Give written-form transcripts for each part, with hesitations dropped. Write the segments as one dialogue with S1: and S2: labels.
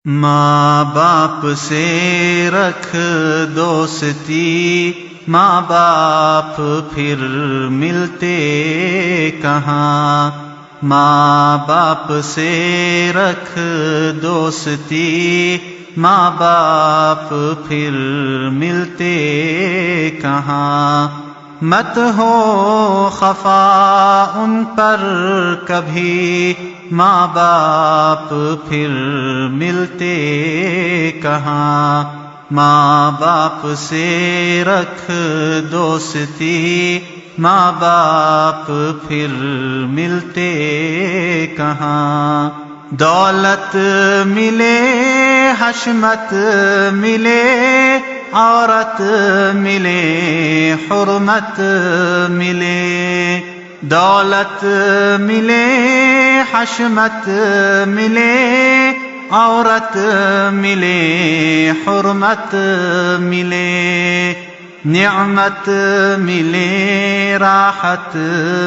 S1: ماں باپ سے رکھ دوستی، ماں باپ پھر ملتے کہاں؟ ماں باپ سے رکھ دوستی، ماں باپ پھر ملتے کہاں؟ مت ہو خفا ان پر کبھی، ماں باپ پھر ملتے کہاں؟ ماں باپ سے رکھ دوستی، ماں باپ پھر ملتے کہاں؟ دولت ملے حشمت ملے، عورت ملے حرمت ملے، دولت ملے حشمت ملے، عورت ملے حرمت ملے، نعمت ملے راحت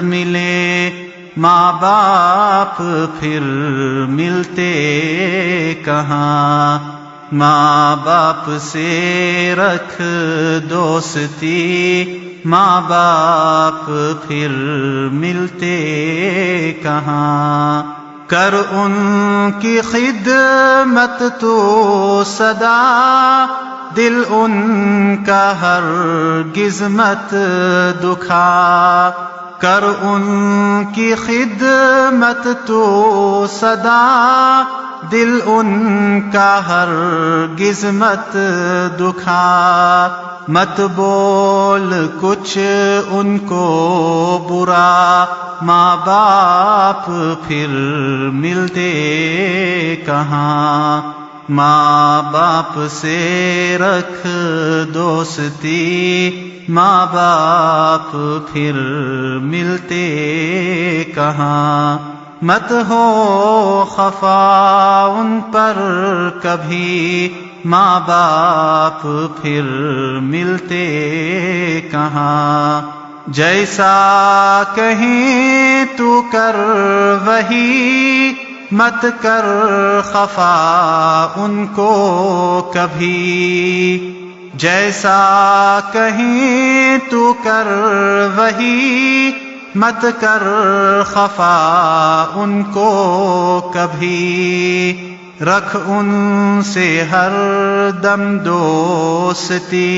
S1: ملے، ماں باپ پھر ملتے کہاں؟ ماں باپ سے رکھ دوستی، ماں باپ پھر ملتے کہاں؟ کر ان کی خدمت تو سدا، دل ان کا ہرگز مت دکھا، کر ان کی خدمت تو سدا، دل ان کا ہرگز مت دکھا، مت بول کچھ ان کو برا، ماں باپ پھر ملتے کہاں؟ ماں باپ سے رکھ دوستی، ماں باپ پھر ملتے کہاں؟ مت ہو خفا ان پر کبھی، ماں باپ پھر ملتے کہاں؟ جیسا کہیں تو کر وہی، مت کر خفا ان کو کبھی، جیسا کہیں تو کر وہی، مت کر خفا ان کو کبھی، رکھ ان سے ہر دم دوستی،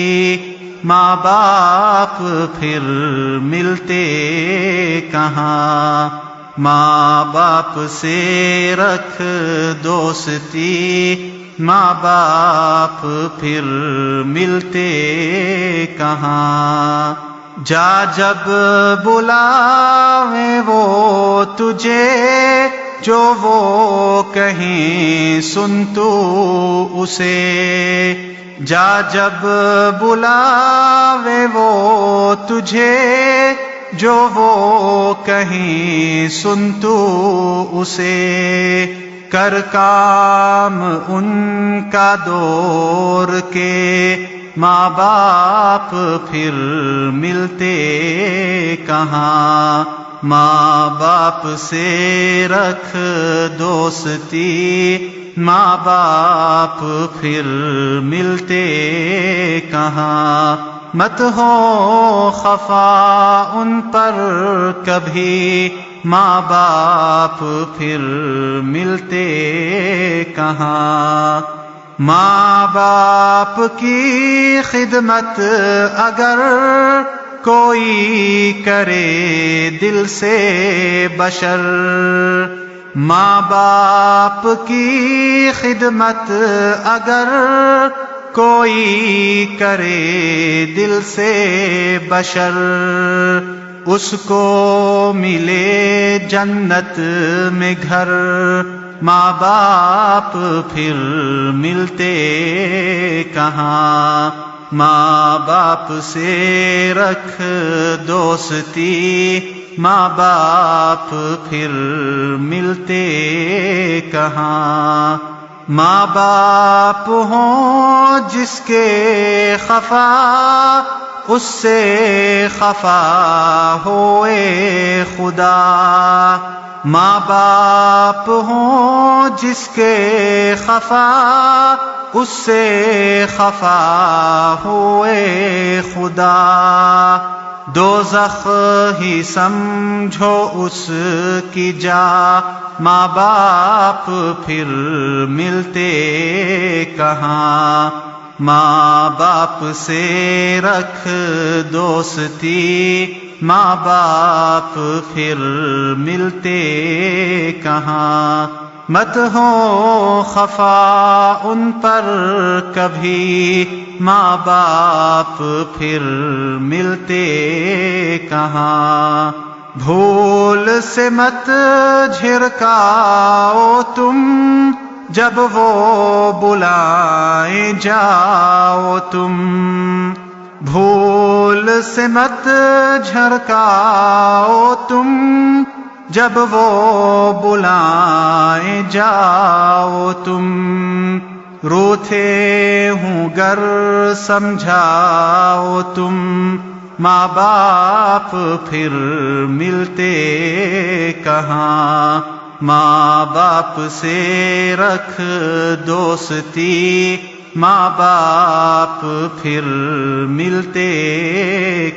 S1: ماں باپ پھر ملتے کہاں؟ ماں باپ سے رکھ دوستی، ماں باپ پھر ملتے کہاں؟ جا جب بلاوے وہ تجھے، جو وہ کہیں سن تو اسے، جا جب بلاوے وہ تجھے، جو وہ کہیں سن تو اسے، کر کام ان کا دور کے، ماں باپ پھر ملتے کہاں؟ ماں باپ سے رکھ دوستی، ماں باپ پھر ملتے کہاں؟ مت ہو خفا ان پر کبھی، ماں باپ پھر ملتے کہاں؟ ماں باپ کی خدمت اگر کوئی کرے دل سے بشر، ماں باپ کی خدمت اگر کوئی کرے دل سے بشر، اس کو ملے جنت میں گھر، ماں باپ پھر ملتے کہاں؟ ماں باپ سے رکھ دوستی، ماں باپ پھر ملتے کہاں؟ ماں باپ ہوں جس کے خفا اس سے خفا ہوئے خدا. ماں باپ ہوں جس کے خفا اس سے خفا ہوئے خدا. دوزخ ہی سمجھو اس کی جا، ماں باپ پھر ملتے کہاں. ماں باپ سے رکھ دوستی، ماں باپ پھر ملتے کہاں. مت ہو خفا ان پر کبھی، ماں باپ پھر ملتے کہاں. بھول سے مت جھرکاؤ تم، جب وہ بلائیں جاؤ تم. بھول سے مت جھرکاؤ تم، جب وہ بلائیں جاؤ تم. روٹھے ہوں گر سمجھاؤ تم، ماں باپ پھر ملتے کہاں. ماں باپ سے رکھ دوستی، ماں باپ پھر ملتے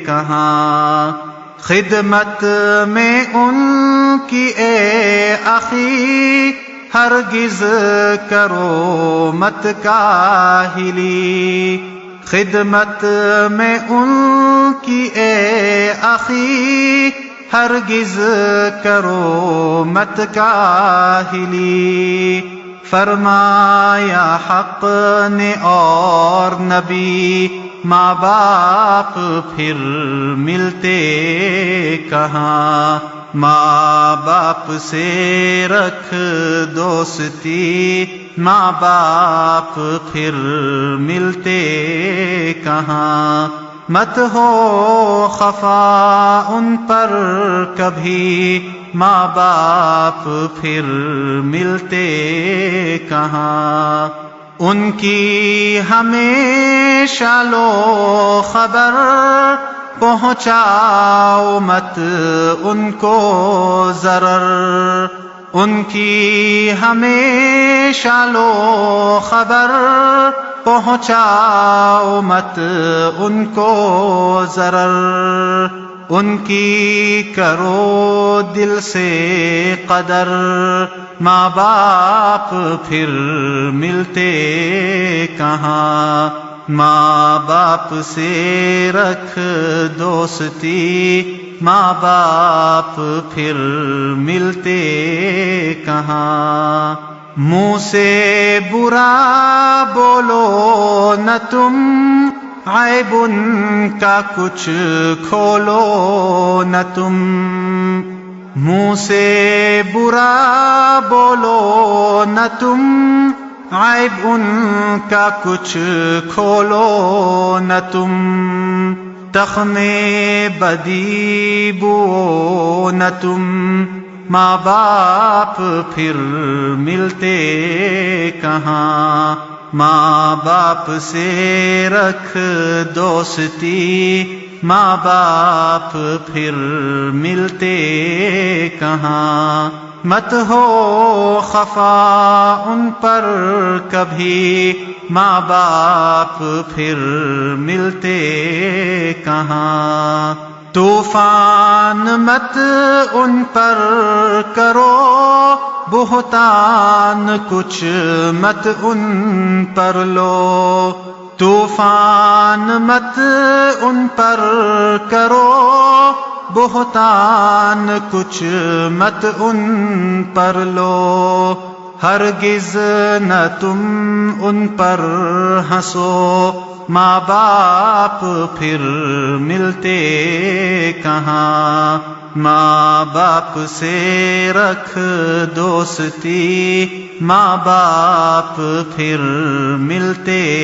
S1: کہاں. خدمت میں ان کی اے اخی، ہرگز کرو مت کاہلی. خدمت میں ان کی اے اخی، ہرگز کرو مت کاہلی. فرمایا حق نے اور نبی، ماں باپ پھر ملتے کہاں. ماں باپ سے رکھ دوستی، ماں باپ پھر ملتے کہاں. مت ہو خفا ان پر کبھی، ماں باپ پھر ملتے کہاں. ان کی ہمیشہ لو خبر، پہنچاؤ مت ان کو ضرر. ان کی ہمیشہ لو خبر، پہنچاؤ مت ان کو ضرر. ان کی کرو دل سے قدر، ماں باپ پھر ملتے کہاں. ماں باپ سے رکھ دوستی، ماں باپ پھر ملتے کہاں. منہ سے برا بولو نہ تم، عیب ان کا کچھ کھولو نہ تم. منہ سے برا بولو نہ تم، عیب ان کا کچھ کھولو نہ تم. تخم بدی بو نہ تم، ماں باپ پھر ملتے کہاں. ماں باپ سے رکھ دوستی، ماں باپ پھر ملتے کہاں. مت ہو خفا ان پر کبھی، ماں باپ پھر ملتے کہاں. طوفان مت ان پر کرو بہتان، کچھ مت ان پر لو. طوفان مت ان پر کرو بہتان، کچھ مت ان پر لو. ہرگز نہ تم ان پر ہنسو، ماں باپ پھر ملتے کہاں. ماں باپ سے رکھ دوستی، ماں باپ پھر ملتے